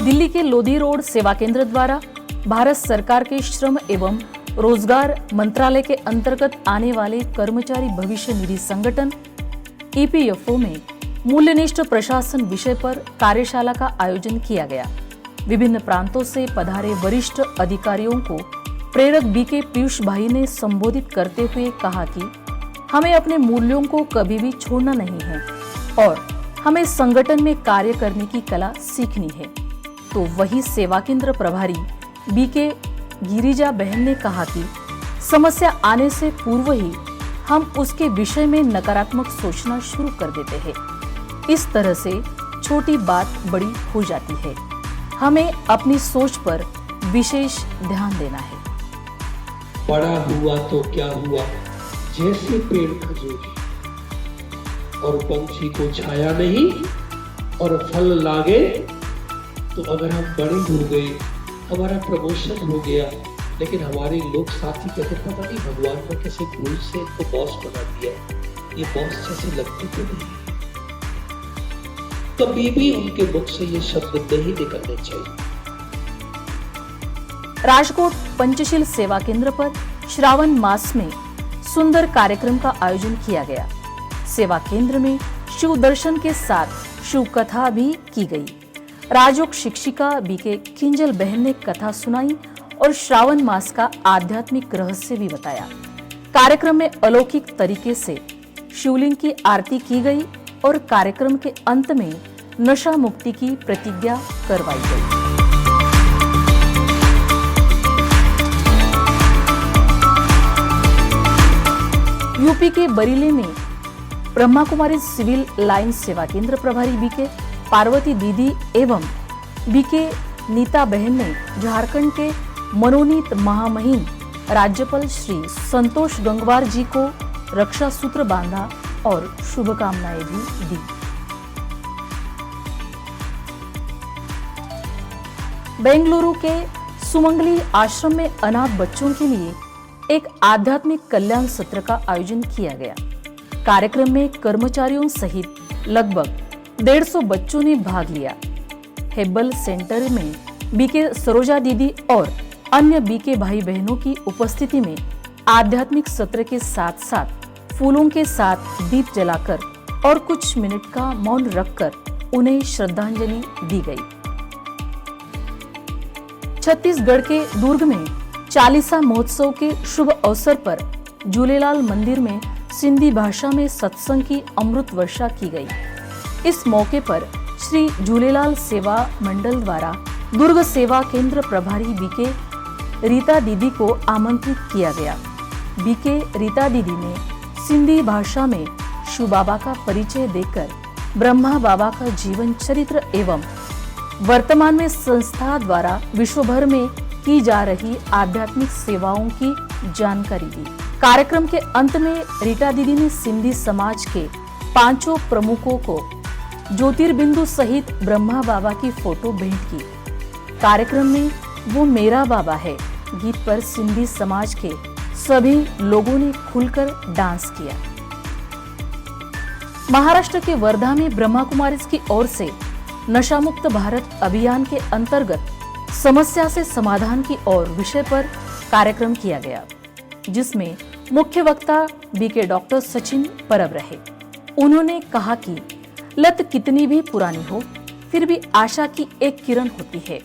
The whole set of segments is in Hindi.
दिल्ली के लोधी रोड सेवा केंद्र द्वारा भारत सरकार के श्रम एवं रोजगार मंत्रालय के अंतर्गत आने वाले कर्मचारी भविष्य निधि संगठन ईपीएफओ में मूल्यनिष्ठ प्रशासन विषय पर कार्यशाला का आयोजन किया गया। विभिन्न प्रांतों से पधारे वरिष्ठ अधिकारियों को प्रेरक बीके पीयूष भाई ने संबोधित करते हुए कहा कि हमें अपने मूल्यों को कभी भी छोड़ना नहीं है और हमें संगठन में कार्य करने की कला सीखनी है। तो वही सेवा केंद्र प्रभारी बीके गिरिजा बहन ने कहा कि समस्या आने से पूर्व ही हम उसके विषय में नकारात्मक सोचना शुरू कर देते हैं। इस तरह से छोटी बात बड़ी हो जाती है। हमें अपनी सोच पर विशेष ध्यान देना है। बड़ा हुआ तो क्या हुआ, जैसे पेड़ खजूर और पंछी को छाया नहीं और फल लागे। तो अगर हम बड़े हो गए, हमारा प्रमोशन हो गया, लेकिन हमारे लोग साथी कहते पता नहीं भगवान ने कैसे भूल से इनको बॉस बना दिया, ये बॉस जैसे लगते तो नहीं। कभी भी उनके मुख से ये शब्द नहीं निकलने चाहिए। राजकोट पंचशील सेवा केंद्र पर श्रावण मास में सुंदर कार्यक्रम का आयोजन किया गया। सेवा केंद्र में शिव दर्शन के साथ शिव कथा भी की गई। राजयोग शिक्षिका बीके किंजल बहन ने कथा सुनाई और श्रावण मास का आध्यात्मिक रहस्य भी बताया। कार्यक्रम में अलौकिक तरीके से शिवलिंग की आरती की गई और कार्यक्रम के अंत में नशा मुक्ति की प्रतिज्ञा करवाई गई। यूपी के बरेली में ब्रह्मा कुमारी सिविल लाइन सेवा केंद्र प्रभारी बीके पार्वती दीदी एवं बीके नीता बहन ने झारखंड के मनोनीत महामहिम राज्यपाल श्री संतोष गंगवार जी को रक्षा सूत्र बांधा और शुभकामनाएं भी दी। बेंगलुरु के सुमंगली आश्रम में अनाथ बच्चों के लिए एक आध्यात्मिक कल्याण सत्र का आयोजन किया गया। कार्यक्रम में कर्मचारियों सहित लगभग 150 बच्चों ने भाग लिया। हेब्बल सेंटर में बीके सरोजा दीदी और अन्य बीके भाई बहनों की उपस्थिति में आध्यात्मिक सत्र के साथ साथ फूलों के साथ दीप जलाकर और कुछ मिनट का मौन रखकर उन्हें श्रद्धांजलि दी गई। छत्तीसगढ़ के दुर्ग में चालीसा महोत्सव के शुभ अवसर पर झूलेलाल मंदिर में सिंधी भाषा में सत्संग की अमृत वर्षा की गई। इस मौके पर श्री झूलेलाल सेवा मंडल द्वारा दुर्ग सेवा केंद्र प्रभारी बीके रीता दीदी को आमंत्रित किया गया। बीके रीता दीदी ने सिंधी भाषा में शिव बाबा का परिचय देकर ब्रह्मा बाबा का जीवन चरित्र एवं वर्तमान में संस्था द्वारा विश्व भर में की जा रही आध्यात्मिक सेवाओं की जानकारी दी। कार्यक्रम के अंत में रीता दीदी ने सिंधी समाज के 5 प्रमुखों को ज्योतिर्बिंदु सहित ब्रह्मा बाबा की फोटो भेंट की। कार्यक्रम में वो मेरा बाबा है गीत पर सिंधी समाज के सभी लोगों ने खुलकर डांस किया। महाराष्ट्र के वर्धा में ब्रह्मा कुमारीज की ओर से नशा मुक्त भारत अभियान के अंतर्गत समस्या से समाधान की ओर विषय पर कार्यक्रम किया गया, जिसमें मुख्य वक्ता बीके डॉक्टर सचिन परब रहे। उन्होंने कहा कि लत कितनी भी पुरानी हो, फिर भी आशा की एक किरण होती है।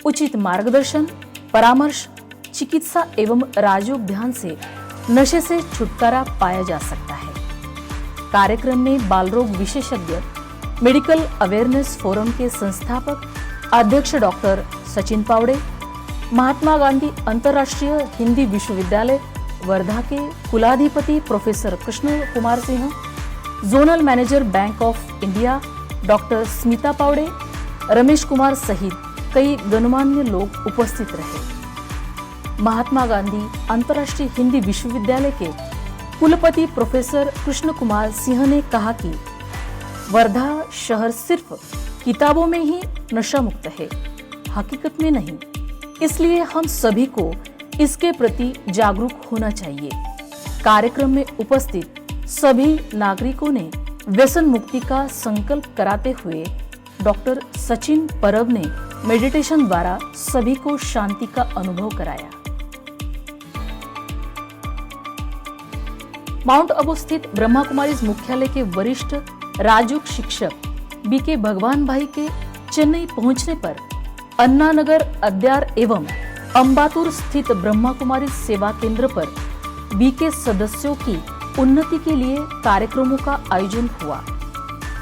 उचित मार्गदर्शन, परामर्श, चिकित्सा एवं राजयोग ध्यान से नशे से छुटकारा पाया जा सकता है। कार्यक्रम में बाल रोग विशेषज्ञ मेडिकल अवेयरनेस फोरम के संस्थापक अध्यक्ष डॉक्टर सचिन पावड़े, महात्मा गांधी अंतर्राष्ट्रीय हिंदी विश्वविद्यालय वर्धा के कुलाधिपति professor Krishna Kumar Singh, zonal manager bank of India doctor Smita Pawade, Ramesh Kumar सहित कई गणमान्य लोग उपस्थित रहे। महात्मा गांधी अंतर्राष्ट्रीय हिंदी विश्वविद्यालय के कुलपति प्रोफेसर कृष्ण कुमार सिंह ने कहा कि वर्धा शहर सिर्फ किताबों में ही नशा मुक्त है, हकीकत में नहीं। इसलिए हम सभी को इसके प्रति जागरूक होना चाहिए। कार्यक्रम में उपस्थित सभी नागरिकों ने व्यसन मुक्ति का संकल्प कराते हुए डॉक्टर सचिन परब ने मेडिटेशन द्वारा सभी को शांति का अनुभव कराया। माउंट आबू स्थित ब्रह्मा कुमारीज मुख्यालय के वरिष्ठ राजयोग शिक्षक बीके भगवान भाई के चेन्नई पहुंचने पर अन्ना नगर, अद्यार एवं अंबातूर स्थित ब्रह्मा कुमारी सेवा केंद्र पर बीके सदस्यों की उन्नति के लिए कार्यक्रमों का आयोजन हुआ,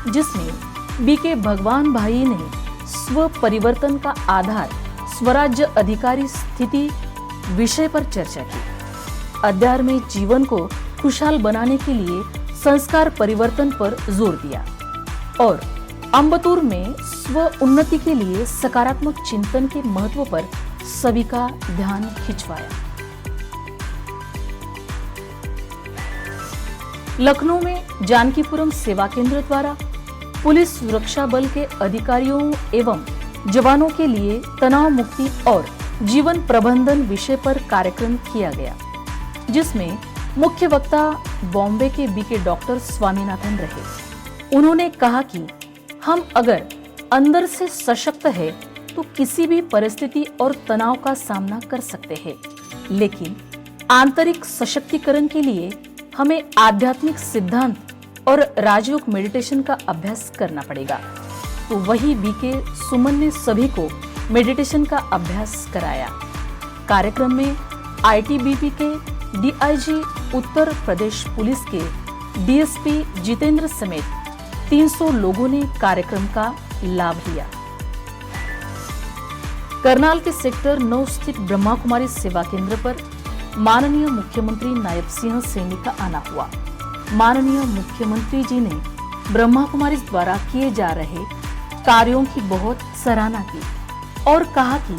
जिसमें बीके भगवान भाई ने स्व परिवर्तन का आधार स्वराज्य अधिकारी स्थिति विषय पर चर्चा की। अद्यार में जीवन को खुशहाल बनाने के लिए संस्कार परिवर्तन पर जोर दिया और अंबतूर में स्व उन्नति के लिए सकारात्मक चिंतन के महत्व पर सभी का ध्यान खिंचवाया। लखनऊ में जानकीपुरम सेवा केंद्र द्वारा पुलिस सुरक्षा बल के अधिकारियों एवं जवानों के लिए तनाव मुक्ति और जीवन प्रबंधन विषय पर कार्यक्रम किया गया, जिसमें मुख्य वक्ता बॉम्बे के बीके डॉक्टर स्वामीनाथन रहे। उन्होंने कहा कि हम अगर अंदर से सशक्त है तो किसी भी परिस्थिति और तनाव का सामना कर सकते हैं, लेकिन आंतरिक सशक्तिकरण के लिए हमें आध्यात्मिक सिद्धांत और राजयोग मेडिटेशन का अभ्यास करना पड़ेगा। तो वही बीके सुमन ने सभी को मेडिटेशन का अभ्यास कराया। कार्यक्रम में आईटीबीपी के डीआईजी उत्तर प्रदेश पुलिस के डीएसपी जितेंद्र समेत 300 लोगों ने कार्यक्रम का लाभ लिया। करनाल के सेक्टर 9 स्थित ब्रह्मा कुमारी सेवा केंद्र पर माननीय मुख्यमंत्री नायब सिंह सैनी का आना हुआ। माननीय मुख्यमंत्री जी ने ब्रह्मा कुमारी द्वारा किए जा रहे कार्यों की बहुत सराहना की और कहा कि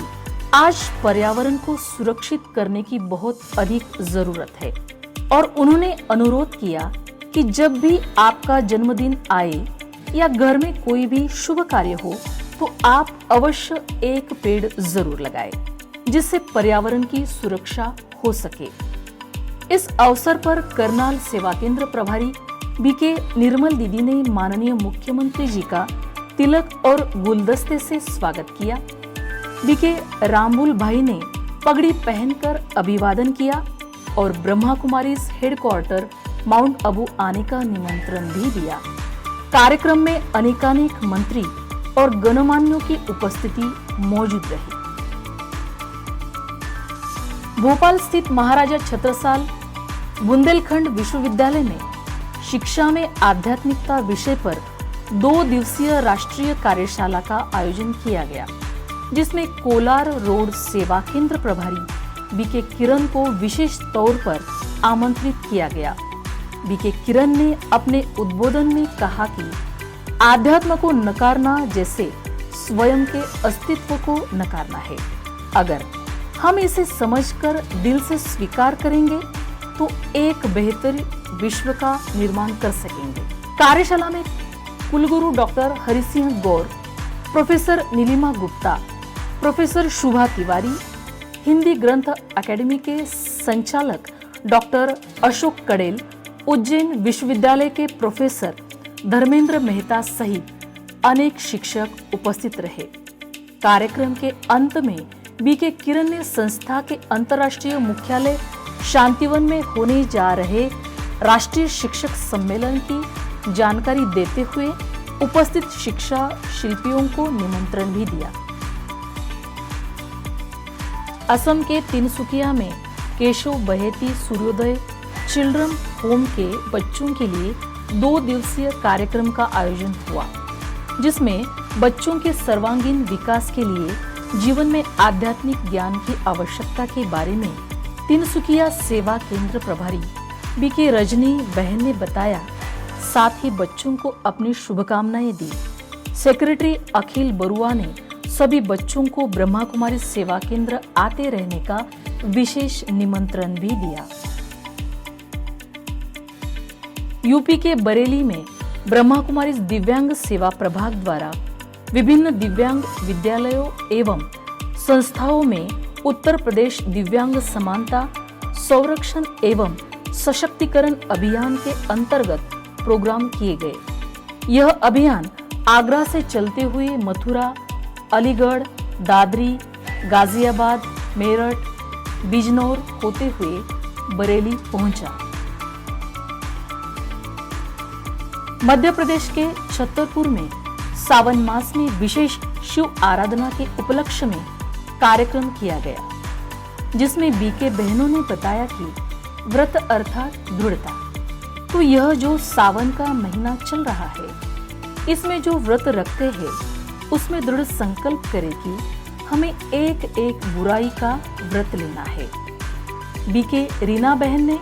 आज पर्यावरण को सुरक्षित करने की बहुत अधिक जरूरत है और उन्होंने अनुरोध किया कि जब भी आपका जन्मदिन आए या घर में कोई भी शुभ कार्य हो तो आप अवश्य एक पेड़ जरूर लगाएं, जिससे पर्यावरण की सुरक्षा हो सके। इस अवसर पर करनाल सेवा केंद्र प्रभारी बीके निर्मल दीदी ने माननीय मुख्यमंत्री जी का तिलक और गुलदस्ते से स्वागत किया। बीके रामबुल भाई ने पगड़ी पहनकर अभिवादन किया और ब्रह्मा कुमारी हेडक्वार्टर माउंट आबू आने का निमंत्रण भी दिया। कार्यक्रम में अनेकानेक मंत्री और गणमान्यों की उपस्थिति मौजूद रही। भोपाल स्थित महाराजा छत्रसाल बुंदेलखंड विश्वविद्यालय में शिक्षा में आध्यात्मिकता विषय पर 2 दिवसीय राष्ट्रीय कार्यशाला का आयोजन किया गया, जिसमें कोलार रोड सेवा केंद्र प्रभारी बीके किरण को विशेष तौर पर आमंत्रित किया गया। बीके किरण ने अपने उद्बोधन में कहा कि आध्यात्म को नकारना जैसे स्वयं के अस्तित्व को नकारना है। अगर हम इसे समझकर दिल से स्वीकार करेंगे तो एक बेहतर विश्व का निर्माण कर सकेंगे। कार्यशाला में कुलगुरु डॉक्टर हरिसिंह गौर, प्रोफेसर नीलिमा गुप्ता, प्रोफेसर शुभा तिवारी, हिंदी ग्रंथ अकेडमी के संचालक डॉक्टर अशोक कड़ेल, उज्जैन विश्वविद्यालय के प्रोफेसर धर्मेंद्र मेहता सहित अनेक शिक्षक उपस्थित रहे। कार्यक्रम के अंत में बीके किरण ने संस्था के अंतर्राष्ट्रीय मुख्यालय शांतिवन में होने जा रहे राष्ट्रीय शिक्षक सम्मेलन की जानकारी देते हुए उपस्थित शिक्षा शिल्पियों को निमंत्रण भी दिया। असम के तिनसुकिया में केशव बहेती सूर्योदय चिल्ड्रन होम के बच्चों के लिए 2 दिवसीय कार्यक्रम का आयोजन हुआ, जिसमें बच्चों के सर्वांगीण विकास के लिए जीवन में आध्यात्मिक ज्ञान की आवश्यकता के बारे में तिनसुकिया सेवा केंद्र प्रभारी बीके रजनी बहन ने बताया। साथ ही बच्चों को अपनी शुभकामनाएं दी। सेक्रेटरी अखिल बरुआ ने सभी बच्चों को ब्रह्मा कुमारी सेवा केंद्र आते रहने का विशेष निमंत्रण भी दिया। यूपी के बरेली में ब्रह्मा कुमारी दिव्यांग सेवा प्रभाग द्वारा विभिन्न दिव्यांग विद्यालयों एवं संस्थाओं में उत्तर प्रदेश दिव्यांग समानता संरक्षण एवं सशक्तिकरण अभियान के अंतर्गत प्रोग्राम किए गए। यह अभियान आगरा से चलते हुए मथुरा, अलीगढ़, दादरी, गाजियाबाद, मेरठ, बिजनौर होते हुए बरेली पहुंचा। मध्य प्रदेश के छतरपुर में सावन मास में विशेष शिव आराधना के उपलक्ष्य में कार्यक्रम किया गया, जिसमें बीके बहनों ने बताया कि व्रत अर्थात दृढ़ता। तो यह जो सावन का महीना चल रहा है, इसमें जो व्रत रखते हैं उसमें दृढ़ संकल्प करें कि हमें एक एक बुराई का व्रत लेना है। बीके रीना बहन ने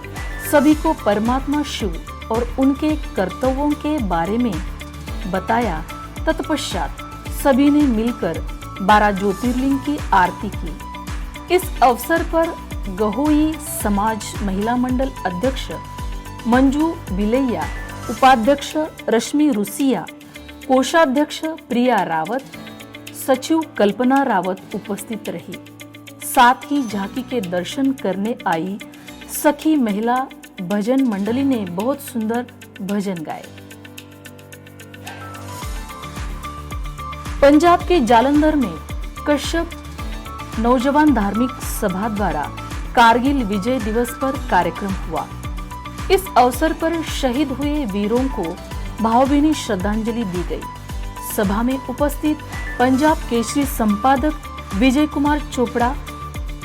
सभी को परमात्मा शिव और उनके कर्तव्यों के बारे में बताया। तत्पश्चात सभी ने मिलकर 12 ज्योतिर्लिंग की आरती की। इस अवसर पर गहोई समाज महिला मंडल अध्यक्ष मंजू बिलैया, उपाध्यक्ष रश्मि रुसिया, कोषाध्यक्ष प्रिया रावत, सचिव कल्पना रावत उपस्थित रही। साथ ही झांकी के दर्शन करने आई सखी महिला भजन मंडली ने बहुत सुंदर भजन गाए। पंजाब के जालंधर में कश्यप नौजवान धार्मिक सभा द्वारा कारगिल विजय दिवस पर कार्यक्रम हुआ। इस अवसर पर शहीद हुए वीरों को भावभीनी श्रद्धांजलि दी गई। सभा में उपस्थित पंजाब केसरी संपादक विजय कुमार चोपड़ा,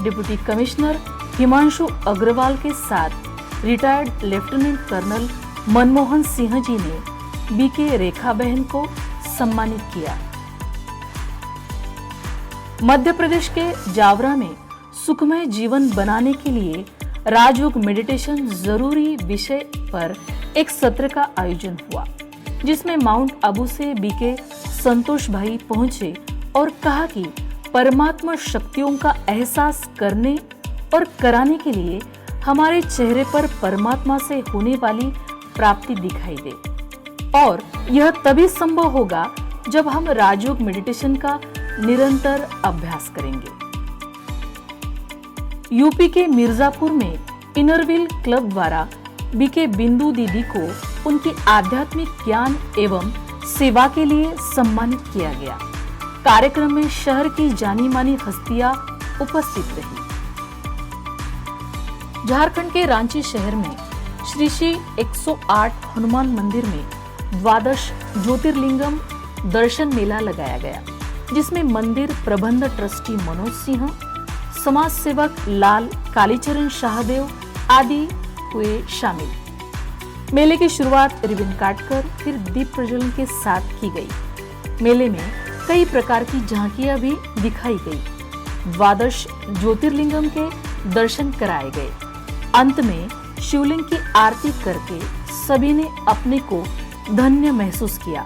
डिप्टी कमिश्नर हिमांशु अग्रवाल के साथ retired lieutenant colonel Manmohan Singh ji ने बीके रेखा बहन को सम्मानित किया। मध्य प्रदेश के जावरा में सुखमय जीवन बनाने के लिए राजयोग मेडिटेशन जरूरी विषय पर एक सत्र का आयोजन हुआ, जिसमें माउंट आबू से बीके संतोष भाई पहुंचे और कहा कि परमात्मा शक्तियों का एहसास करने और कराने के लिए हमारे चेहरे पर परमात्मा से होने वाली प्राप्ति दिखाई दे, और यह तभी संभव होगा जब हम राजयोग मेडिटेशन का निरंतर अभ्यास करेंगे। यूपी के मिर्जापुर में इनरव्हील क्लब द्वारा बीके बिंदु दीदी को उनकी आध्यात्मिक ज्ञान एवं सेवा के लिए सम्मानित किया गया। कार्यक्रम में शहर की जानी मानी हस्तियां उपस्थित रही। झारखंड के रांची शहर में श्री श्री 108 हनुमान मंदिर में द्वादश ज्योतिर्लिंगम दर्शन मेला लगाया गया, जिसमें मंदिर प्रबंध ट्रस्टी मनोज सिंह, समाज सेवक लाल कालीचरण शाहदेव आदि हुए शामिल। मेले की शुरुआत रिबन काटकर फिर दीप प्रज्वलन के साथ की गई। मेले में कई प्रकार की झांकियां भी दिखाई गई। द्वादश ज्योतिर्लिंगम के दर्शन कराए गए। अंत में शिवलिंग की आरती करके सभी ने अपने को धन्य महसूस किया।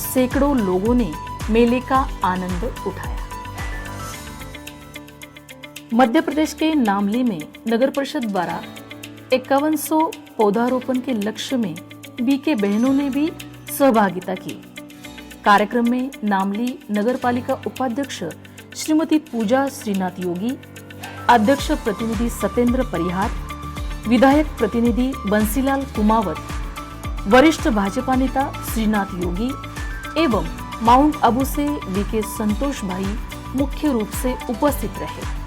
सैकड़ों लोगों ने मेले का आनंद उठाया। मध्य प्रदेश के नामली में नगर परिषद द्वारा 5100 पौधारोपण के लक्ष्य में बीके बहनों ने भी सहभागिता की। कार्यक्रम में नामली नगर पालिका उपाध्यक्ष श्रीमती पूजा श्रीनाथ योगी, अध्यक्ष प्रतिनिधि सत्येंद्र परिहार, विधायक प्रतिनिधि बंसीलाल कुमावत, वरिष्ठ भाजपा नेता श्रीनाथ योगी एवं माउंट आबू से बीके संतोष भाई मुख्य रूप से उपस्थित रहे।